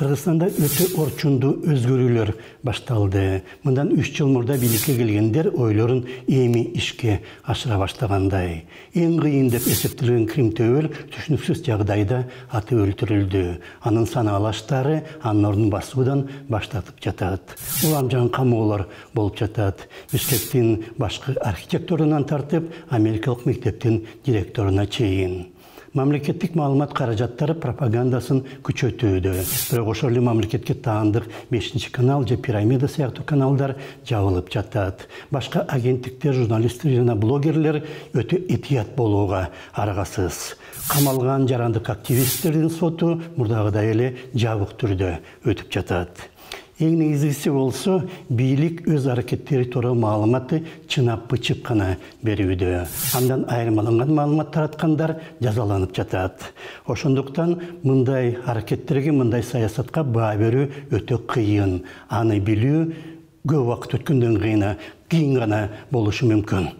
Kırgızstanda öte orçundu özgürlüler baştaldı. Bundan 3 yıl murda birlikte gelgenler oyların emi işke aşıra başlaganday. En kıyın dep eseptilen Krim tövel düşünüksüz jagdayda atı öldürüldü. Anın sanalaştары anların basıdan başlatıp jatat. Ulamcan kamuolar bolup jatat. Bişkektin başkı arxitektorundan tartıp Amerikalık mekteptin direktoruna çeyin. Mamleketlik malumat karajatları propagandaсын küçötüydü. Бірақ ошолу мамлекетке таандык 5 канал же Пирамида сыяктуу каналдар жабылып жатат. Башка агенттиктер, журналисттер жана блогерлер өтө этият болууга аргасыз. Камалган жарандык активисттердин соту мурдагыдай эле жабык түрдө өтүп жатат. Ең негизгиси болсо, бийлик өз аракеттери тууралуу маалыматты чынап-бычып гана берүүдө. Андан айырмаланган маалымат тараткандар жазаланып жатат. Ошондуктан мындай аракеттерге, мындай саясатка баа берүү өтө кыйын. Аны билүү көп убакыт өткөндөн кийин гана болушу мүмкүн.